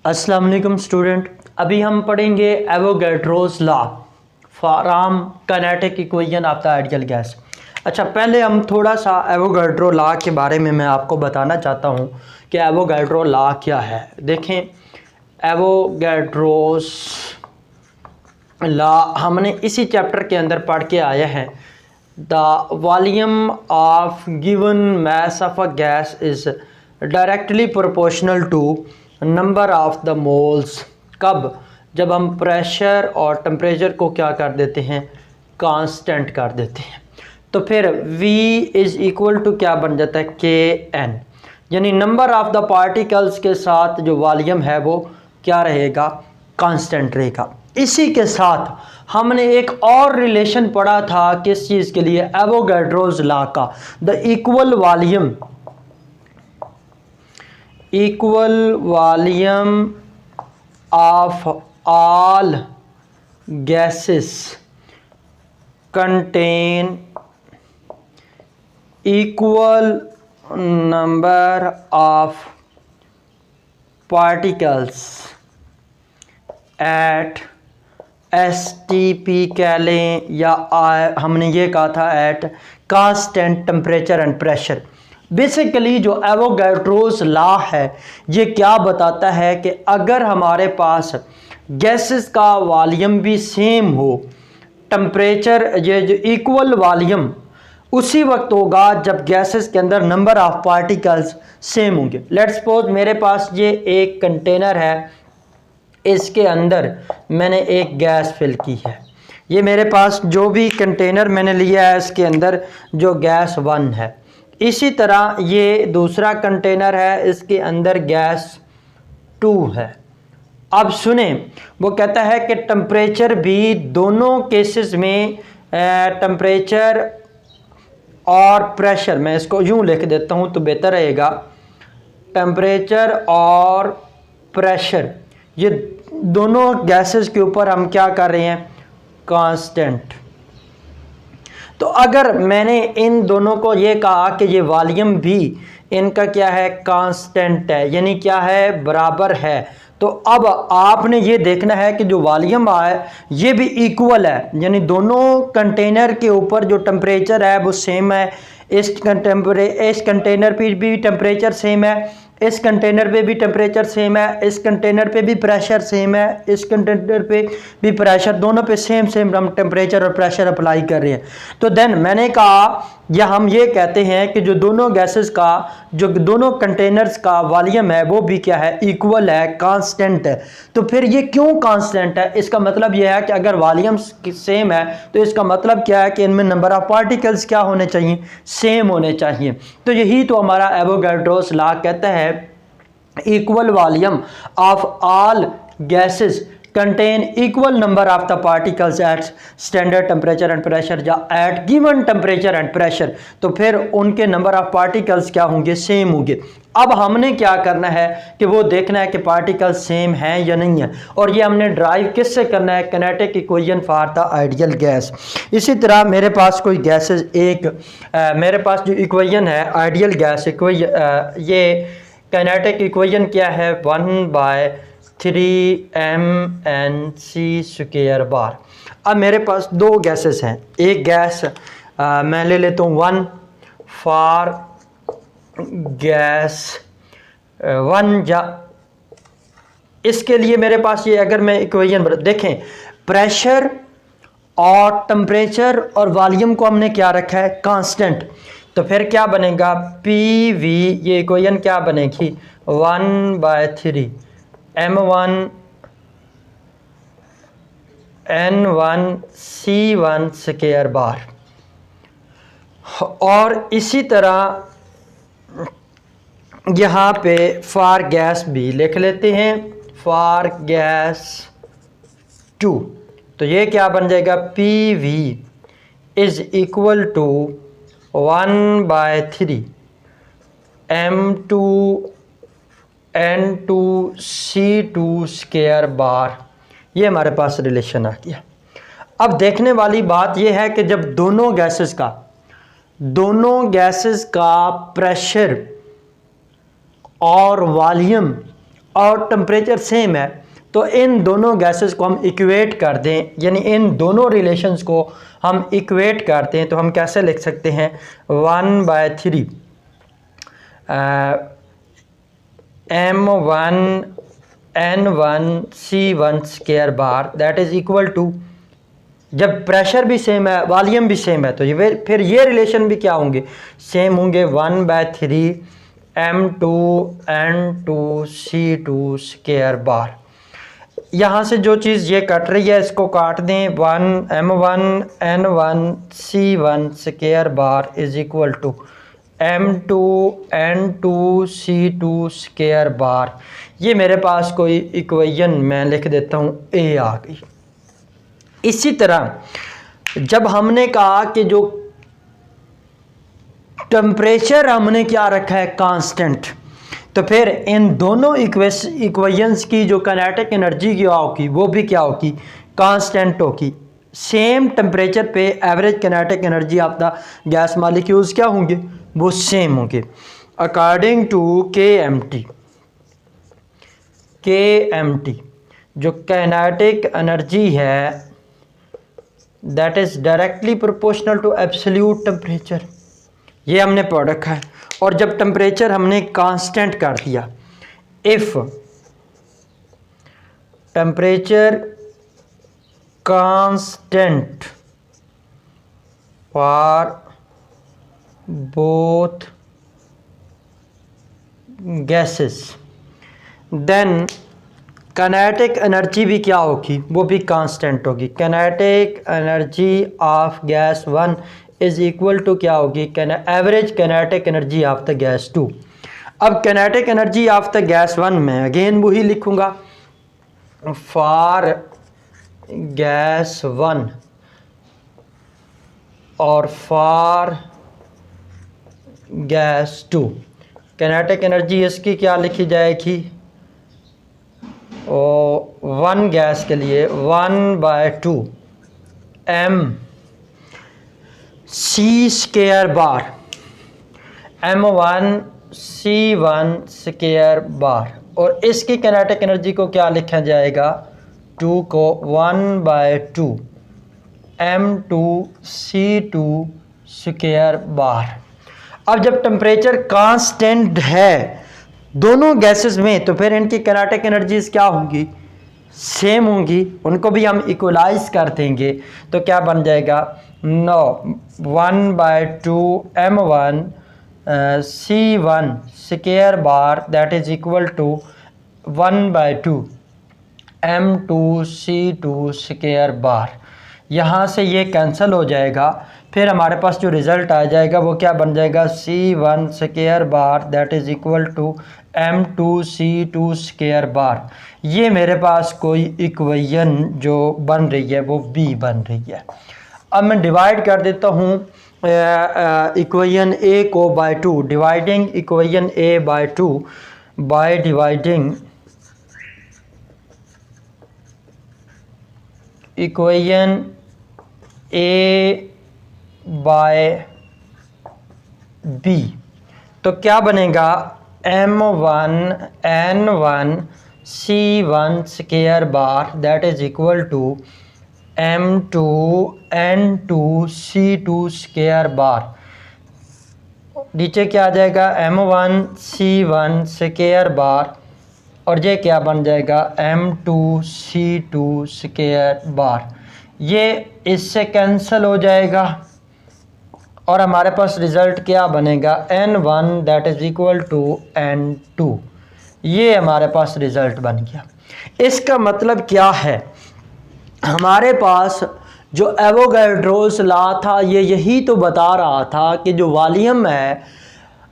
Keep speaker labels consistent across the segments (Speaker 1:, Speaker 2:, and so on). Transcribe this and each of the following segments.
Speaker 1: अस्सलाम वालेकुम स्टूडेंट। अभी हम पढ़ेंगे Avogadro's law from kinetic equation of the ideal gas. अच्छा, पहले हम थोड़ा सा एवोगैड्रो लॉ के बारे में मैं आपको बताना चाहता हूँ कि एवोगैड्रो लॉ क्या है। देखें, एवोगैड्रोस लॉ हमने इसी चैप्टर के अंदर पढ़ के आया है। The volume of given mass of a gas is directly proportional to number of the moles. कब? जब हम प्रेशर और टेम्परेचर को क्या कर देते हैं, कांस्टेंट कर देते हैं। तो फिर V इज़ इक्वल टू क्या बन जाता है, Kn, यानी नंबर ऑफ द पार्टिकल्स के साथ जो वॉल्यूम है वो क्या रहेगा, कांस्टेंट रहेगा। इसी के साथ हमने एक और रिलेशन पढ़ा था किस चीज़ के लिए, एवोगैड्रोस लॉ का। The equal volume of all gases contain equal number of particles at STP कह लें, या हमने ये कहा था at constant temperature and pressure. Basically जो एवोगैड्रोस लॉ है ये क्या बताता है कि अगर हमारे पास गैसेस का वॉल्यूम भी सेम हो, टेम्परेचर ये जो इक्वल वॉल्यूम उसी वक्त होगा जब गैसेस के अंदर नंबर ऑफ पार्टिकल्स सेम होंगे। लेट्स सपोज मेरे पास ये एक कंटेनर है, इसके अंदर मैंने एक गैस फिल की है। ये मेरे पास जो भी कंटेनर मैंने लिया है इसके अंदर जो गैस 1 है। इसी तरह ये दूसरा कंटेनर है, इसके अंदर गैस 2 है। अब सुने, वो कहता है कि टेम्परेचर भी दोनों केसेस में टेम्परेचर और प्रेशर, मैं इसको यूं लिख देता हूं तो बेहतर रहेगा, टेम्परेचर और प्रेशर ये दोनों गैसेस के ऊपर हम क्या कर रहे हैं, कांस्टेंट। तो अगर मैंने इन दोनों को ये कहा कि ये वॉल्यूम भी इनका क्या है, कांस्टेंट है, यानी क्या है, बराबर है, तो अब आपने ये देखना है कि जो वॉल्यूम है ये भी इक्वल है, यानी दोनों कंटेनर के ऊपर जो टेम्परेचर है वो सेम है। इस कंटेनर पे भी टेम्परेचर सेम है, इस कंटेनर पे भी टेम्परेचर सेम है, इस कंटेनर पे भी प्रेशर सेम है, इस कंटेनर पे भी प्रेशर, दोनों पे सेम हम टेम्परेचर और प्रेशर अप्लाई कर रहे हैं। तो देन मैंने कहा, या हम ये कहते हैं कि जो दोनों गैसेस का, जो दोनों कंटेनर्स का वॉल्यूम है वो भी क्या है, इक्वल है, कांस्टेंट है। तो फिर ये क्यों कांस्टेंट है, इसका मतलब यह है कि अगर वॉल्यूम सेम है तो इसका मतलब क्या है कि इनमें नंबर ऑफ पार्टिकल्स क्या होने चाहिए, सेम होने चाहिए। तो यही तो हमारा एवोगैड्रोस लॉ कहता है, equal volume of all gases contain equal number of the particles at standard temperature and pressure, या at given temperature and pressure. तो फिर उनके नंबर ऑफ पार्टिकल्स क्या होंगे, सेम होंगे। अब हमने क्या करना है कि वो देखना है कि पार्टिकल्स सेम हैं या नहीं है, और ये हमने ड्राइव किससे करना है, kinetic equation for the ideal gas. इसी तरह मेरे पास कोई गैसेस मेरे पास जो इक्वेशन है आइडियल गैस इक्वेशन, ये काइनेटिक इक्वेशन क्या है, 1/3mNc²। अब मेरे पास दो गैसेस हैं, एक गैस मैं ले लेता हूँ 1 फॉर गैस 1, या इसके लिए मेरे पास ये, अगर मैं इक्वेशन देखें, प्रेशर और टेम्परेचर और वॉल्यूम को हमने क्या रखा है, कांस्टेंट। तो फिर क्या बनेगा, PV, ये इक्वेशन क्या बनेगी, 1/3 M1N1C1²। और इसी तरह यहाँ पे फॉर गैस भी लिख लेते हैं, फॉर गैस 2। तो ये क्या बन जाएगा, PV is equal to 1/3 M2N2C2²। ये हमारे पास रिलेशन आ गया। अब देखने वाली बात यह है कि जब दोनों गैसेस का प्रेशर और वॉल्यूम और टेम्परेचर सेम है, तो इन दोनों गैसेस को हम इक्वेट कर दें, यानी इन दोनों रिलेशंस को हम इक्वेट करते हैं, तो हम कैसे लिख सकते हैं 1/3 m1 n1 c1 square bar that is equal to, जब प्रेशर भी सेम है वॉल्यूम भी सेम है तो ये फिर ये रिलेशन भी क्या होंगे, सेम होंगे 1/3 m2 n2 c2 square bar. यहाँ से जो चीज़ ये कट रही है इसको काट दें, 1 m1 n1 c1 square bar is equal to m2 n2 c2 square bar. ये मेरे पास कोई इक्वेशन मैं लिख देता हूँ ए आ गई। इसी तरह जब हमने कहा कि जो टेम्परेचर हमने क्या रखा है कांस्टेंट, तो फिर इन दोनों इक्वेशंस की जो काइनेटिक एनर्जी क्या होगी वो भी क्या होगी, कांस्टेंट होगी। सेम टेम्परेचर पे average kinetic energy of the gas molecules क्या होंगे, वो सेम होंगे अकॉर्डिंग टू KMT। जो काइनेटिक एनर्जी है that is directly proportional to absolute temperature, ये हमने पढ़ रखा है। और जब टेम्परेचर हमने कांस्टेंट कर दिया, if temperature constant for both gases then kinetic energy भी क्या होगी, वो भी कांस्टेंट होगी। Kinetic energy of gas 1 is equal to क्या होगी, average kinetic energy of the gas 2। अब kinetic energy of the gas 1 में अगेन वही लिखूँगा फॉर गैस 1 और फॉर गैस 2। काइनेटिक एनर्जी इसकी क्या लिखी जाएगी, और 1 गैस के लिए 1/2 m c square bar m1 c1 square बार, और इसकी काइनेटिक एनर्जी को क्या लिखा जाएगा, 2 को 1/2 m2 c2 स्क्वायर बार। अब जब टेम्परेचर कांस्टेंट है दोनों गैसेस में, तो फिर इनकी काइनेटिक एनर्जीज क्या होंगी, सेम होंगी। उनको भी हम इक्वलाइज कर देंगे तो क्या बन जाएगा, 1/2 m1 c1 square bar that is equal to 1/2 m2 c2 square bar. यहाँ से ये कैंसिल हो जाएगा, फिर हमारे पास जो रिज़ल्ट आ जाएगा वो क्या बन जाएगा, c1 square bar that is equal to m2 c2 square bar. ये मेरे पास कोई इक्वेशन जो बन रही है वो b बन रही है। अब मैं डिवाइड कर देता हूँ इक्वेशन a को by 2, dividing equation a by 2 by dividing equation a by b, तो क्या बनेगा, m1 n1 c1 square bar that is equal to m2 n2 c2 square bar. नीचे क्या आ जाएगा, m1 c1 स्क्वायर बार, और ये क्या बन जाएगा, m2 c2 स्क्वायर बार। ये इससे कैंसिल हो जाएगा और हमारे पास रिज़ल्ट क्या बनेगा, n1 that is equal to n2। ये हमारे पास रिज़ल्ट बन गया। इसका मतलब क्या है, हमारे पास जो एवोगैड्रोस लॉ था ये यही तो बता रहा था कि जो वॉल्यूम है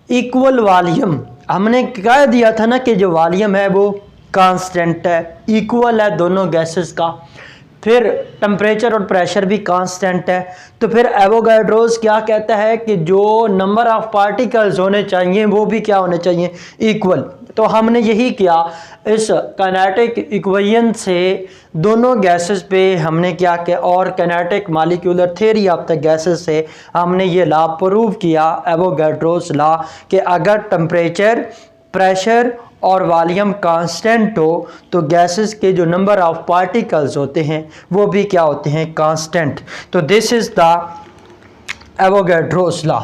Speaker 1: इक्वल वॉल्यूम, हमने कह दिया था ना कि जो वॉल्यूम है वो कांस्टेंट है, इक्वल है दोनों गैसेस का, फिर टेम्परेचर और प्रेशर भी कांस्टेंट है। तो फिर एवोगैड्रोस क्या कहता है कि जो नंबर ऑफ पार्टिकल्स होने चाहिए वो भी क्या होने चाहिए, इक्वल। तो हमने यही किया, इस काइनेटिक इक्वेशन से दोनों गैसेस पे हमने क्या किया, और kinetic molecular theory of the gases से हमने ये लॉ प्रूव किया, एवोगैड्रोस लॉ, कि अगर टेम्परेचर प्रेशर और वॉल्यूम कांस्टेंट हो तो गैसेस के जो नंबर ऑफ पार्टिकल्स होते हैं वो भी क्या होते हैं, कांस्टेंट। तो this is the Avogadro's law.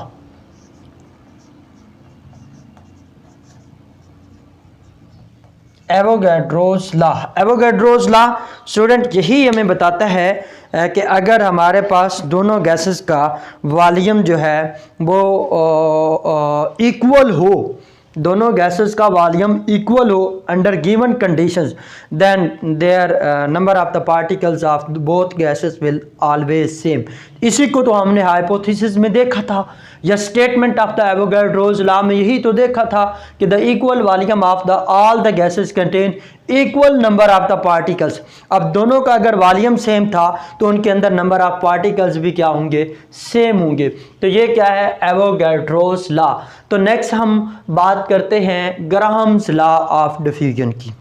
Speaker 1: Avogadro's law, Avogadro's law student यही हमें बताता है कि अगर हमारे पास दोनों गैसेस का वॉल्यूम जो है वो इक्वल हो, दोनों गैसेस का वॉल्यूम इक्वल हो under given conditions, then their number of the particles of both gases will always same. इसी को तो हमने हाइपोथेसिस में देखा था, या statement of the Avogadro's law में यही तो देखा था कि the equal volume of the all the gases contain equal number of the particles. अब दोनों का अगर वॉल्यूम सेम था तो उनके अंदर नंबर ऑफ पार्टिकल्स भी क्या होंगे, सेम होंगे। तो ये क्या है, एवोगैड्रोस लॉ। तो नेक्स्ट हम बात करते हैं ग्राहम्स लॉ ऑफ डिफ्यूजन की।